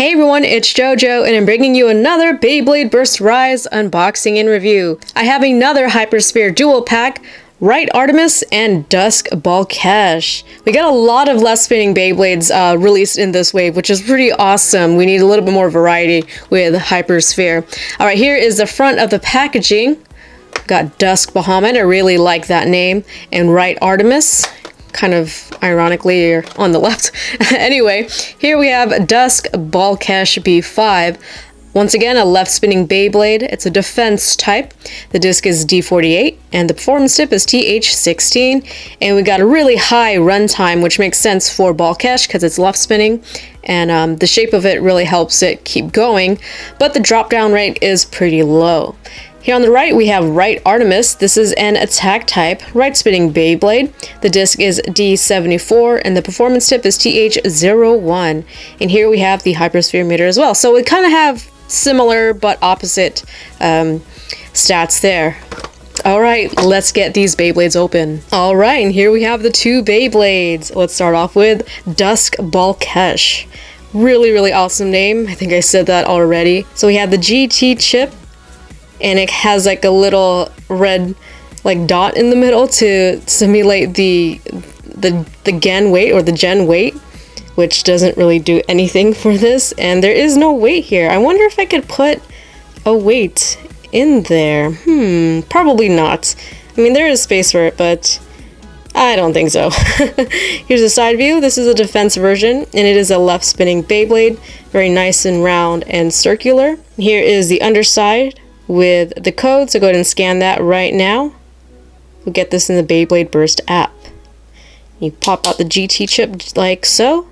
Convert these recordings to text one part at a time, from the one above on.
Hey everyone, it's JoJo and I'm bringing you another Beyblade Burst Rise unboxing and review. I have another Hypersphere dual pack, Right Artemis and Dusk Balkesh. We got a lot of left spinning Beyblades released in this wave, which is pretty awesome. We need a little bit more variety with Hypersphere. Alright, here is the front of the packaging. Got Dusk Ballach, I really like that name, and Right Artemis. Kind of ironically on the left. Anyway, here we have Dusk Balkesh B5. Once again, a left spinning Beyblade. It's a defense type. The disc is D48 and the performance tip is TH16. And we got a really high runtime, which makes sense for Balkesh because it's left spinning. And the shape of it really helps it keep going. But the drop down rate is pretty low. Here on the right, we have Right Artemis. This is an attack type, right spinning Beyblade. The disc is D74 and the performance tip is TH01. And here we have the Hypersphere meter as well. So we kind of have similar but opposite stats there. Alright, let's get these Beyblades open. Alright, and here we have the two Beyblades. Let's start off with Dusk Balkesh. Really awesome name. I think I said that already. So we have the GT chip. And it has like a little red like dot in the middle to simulate the gen weight or the gen weight, which doesn't really do anything for this. And there is no weight here. I wonder if I could put a weight in there. Probably not. I mean, there is space for it, but I don't think so. Here's a side view. This is a defense version, and it is a left spinning Beyblade. Very nice and round and circular. Here is the underside with the code, so go ahead and scan that right now. We'll get this in the Beyblade Burst app. You pop out the GT chip like so,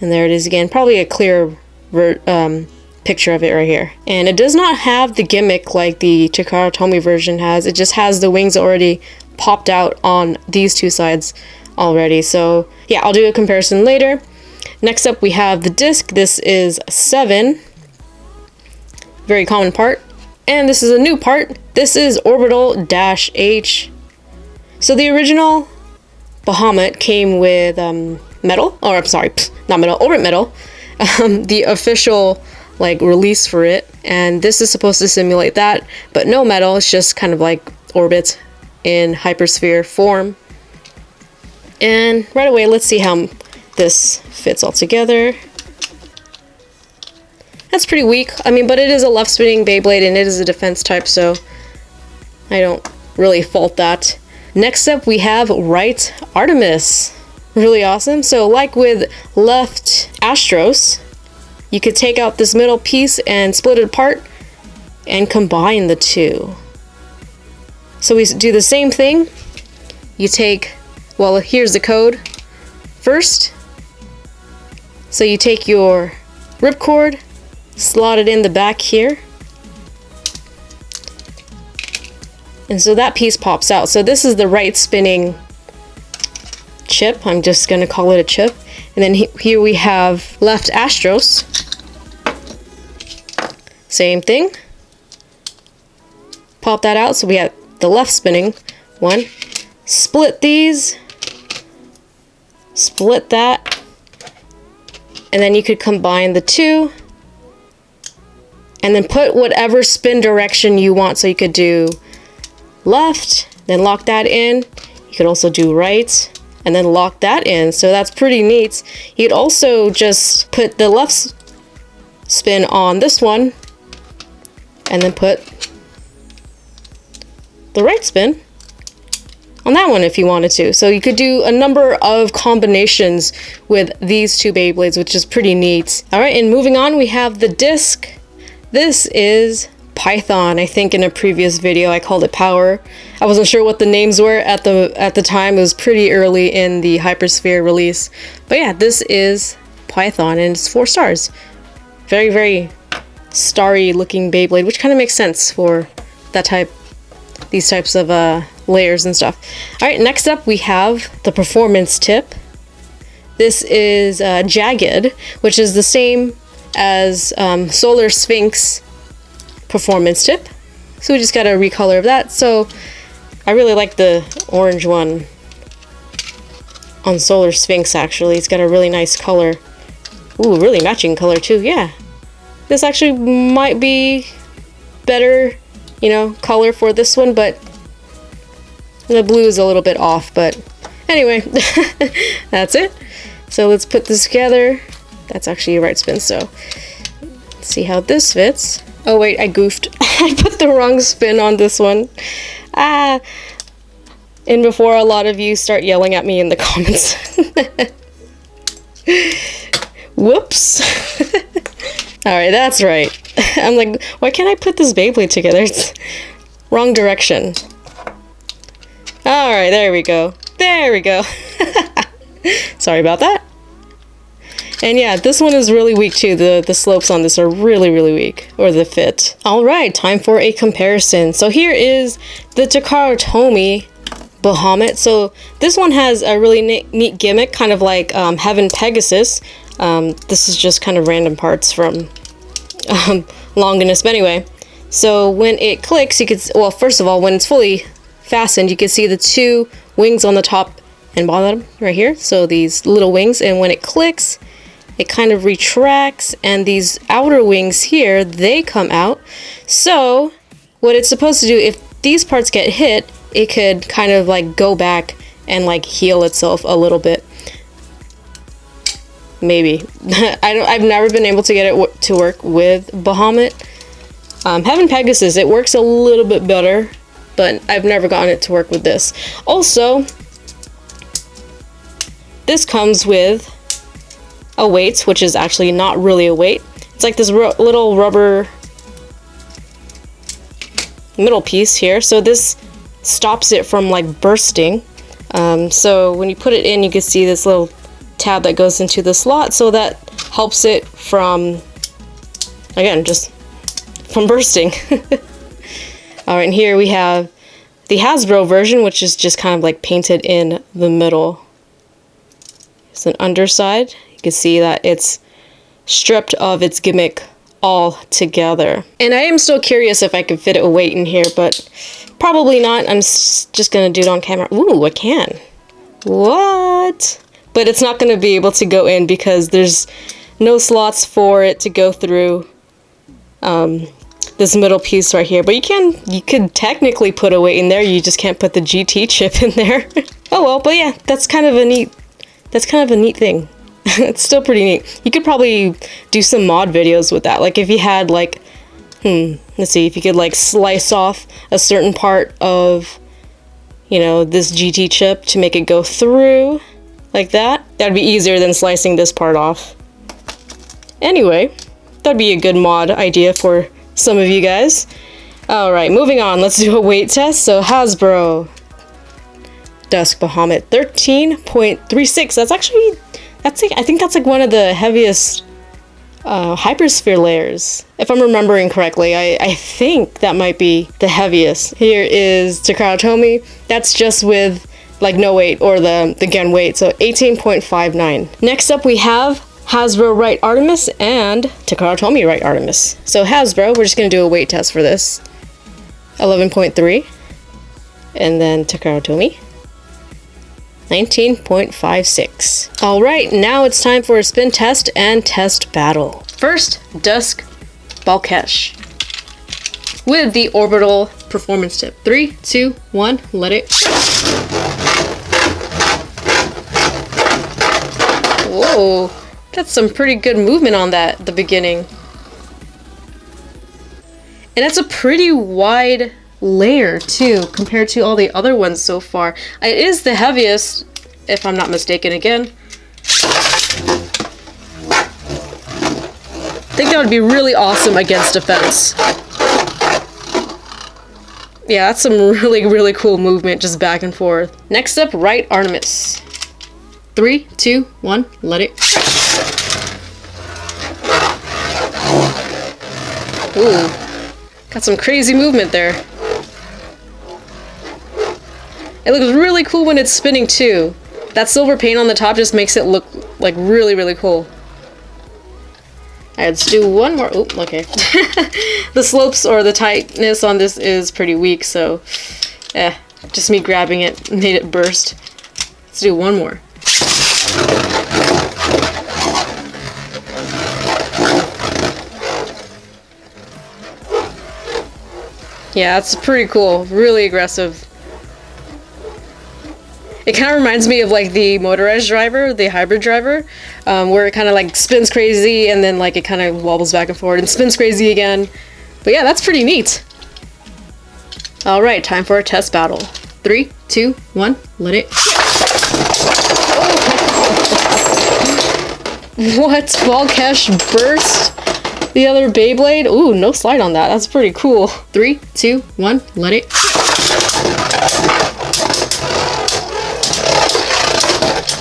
and there it is again. Probably a clear picture of it right here. And it does not have the gimmick like the Takara Tomy version has. It just has the wings already popped out on these two sides already. So yeah, I'll do a comparison later. Next up we have the disc. This is 7. Very common part. And this is a new part. This is Orbital-H. So the original Bahamut came with metal, or I'm sorry, not metal, orbit metal. The official like release for it, and this is supposed to simulate that, but no metal. It's just kind of like orbit in Hypersphere form. And right away, let's see how this fits all together. That's pretty weak. I mean, but it is a left spinning Beyblade and it is a defense type, so I don't really fault that. Next up we have Right Artemis. Really awesome. So like with left Astros, you could take out this middle piece and split it apart and combine the two. So we do the same thing. You take, well, here's the code first. So you take your ripcord, slot it in the back here, and so that piece pops out. So this is the right spinning chip. I'm just going to call it a chip. And then here we have left Astros. Same thing. Pop that out. So we have the left spinning one. Split these. Split that. And then you could combine the two. And then put whatever spin direction you want. So you could do left, then lock that in. You could also do right, and then lock that in. So that's pretty neat. You could also just put the left spin on this one, and then put the right spin on that one if you wanted to. So you could do a number of combinations with these two Beyblades, which is pretty neat. All right, and moving on, we have the disc. This is Python. I think in a previous video I called it Power. I wasn't sure what the names were at the time. It was pretty early in the Hypersphere release. But yeah, this is Python and it's 4 stars. Very starry looking Beyblade, which kind of makes sense for that type, these types of layers and stuff. All right, next up we have the performance tip. This is Jagged, which is the same as Solar Sphinx performance tip. So we just got a recolor of that. So I really like the orange one on Solar Sphinx actually. It's got a really nice color. Ooh, really matching color too, yeah. This actually might be better, you know, color for this one, but the blue is a little bit off, but anyway, that's it. So let's put this together. That's actually a right spin, so let's see how this fits. Oh wait, I goofed. I put the wrong spin on this one. And before a lot of you start yelling at me in the comments. Whoops. Alright, that's right. I'm like, why can't I put this Beyblade together? It's wrong direction. Alright, there we go. There we go. Sorry about that. And yeah, this one is really weak too. The slopes on this are really, really weak. Or the fit. Alright, time for a comparison. So here is the Takara Tomy Bahamut. So this one has a really neat gimmick, kind of like Heaven Pegasus. This is just kind of random parts from Longinus. But anyway, so when it clicks, you could, well, first of all, when it's fully fastened, you can see the two wings on the top and bottom right here. So these little wings, and when it clicks, it kind of retracts, and these outer wings here, they come out. So what it's supposed to do, if these parts get hit, it could kind of like go back and like heal itself a little bit. Maybe. I've never been able to get it to work with Bahamut. Heaven Pegasus, it works a little bit better, but I've never gotten it to work with this. Also, this comes with a weight, which is actually not really a weight. It's like this little rubber middle piece here. So this stops it from like bursting. So when you put it in, you can see this little tab that goes into the slot, so that helps it from, again, just from bursting. Alright, and here we have the Hasbro version, which is just kind of like painted in the middle. It's an underside. You can see that it's stripped of its gimmick all together. And I am still curious if I could fit a weight in here, but probably not. I'm just gonna do it on camera. Ooh, I can. What? But it's not gonna be able to go in because there's no slots for it to go through this middle piece right here. But you could technically put a weight in there, you just can't put the GT chip in there. Oh well, but yeah, that's kind of a neat thing. It's still pretty neat. You could probably do some mod videos with that. Like if you had like, let's see, if you could like slice off a certain part of, you know, this GT chip to make it go through like that. That'd be easier than slicing this part off. Anyway, that'd be a good mod idea for some of you guys. Alright, moving on. Let's do a weight test. So Hasbro Dusk Bahamut 13.36. That's actually, I think that's like one of the heaviest Hypersphere layers. If I'm remembering correctly, I think that might be the heaviest. Here is Takara Tomy. That's just with like no weight or the gun weight, so 18.59. Next up we have Hasbro Right Artemis and Takara Tomy Right Artemis. So Hasbro, we're just gonna do a weight test for this. 11.3. And then Takara Tomy 19.56. Alright, now it's time for a spin test and test battle. First, Dusk Balkesh with the orbital performance tip. 3, 2, 1, let it. Whoa, that's some pretty good movement on that at the beginning. And that's a pretty wide layer too, compared to all the other ones so far. It is the heaviest, if I'm not mistaken again. I think that would be really awesome against defense. Yeah, that's some really, really cool movement, just back and forth. Next up, Right Artemis. 3, 2, 1, let it. Ooh, got some crazy movement there. It looks really cool when it's spinning too. That silver paint on the top just makes it look like really, really cool. Alright, let's do one more. Oh, okay. The slopes or the tightness on this is pretty weak, so just me grabbing it made it burst. Let's do one more. Yeah, it's pretty cool. Really aggressive. It kind of reminds me of like the motorized driver, the hybrid driver, where it kind of like spins crazy and then like it kind of wobbles back and forward and spins crazy again. But yeah, that's pretty neat. All right, time for a test battle. 3, 2, 1, let it. What? Balkesh burst the other Beyblade? Ooh, no slide on that. That's pretty cool. 3, 2, 1, let it.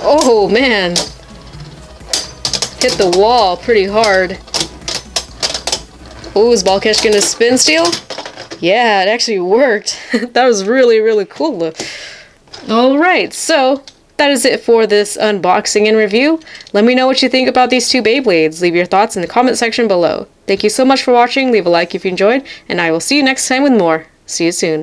Oh man, hit the wall pretty hard. Oh, is Balkesh gonna spin steal? Yeah, it actually worked. That was really cool. Alright, so that is it for this unboxing and review. Let me know what you think about these two Beyblades. Leave your thoughts in the comment section below. Thank you so much for watching. Leave a like if you enjoyed, and I will see you next time with more. See you soon.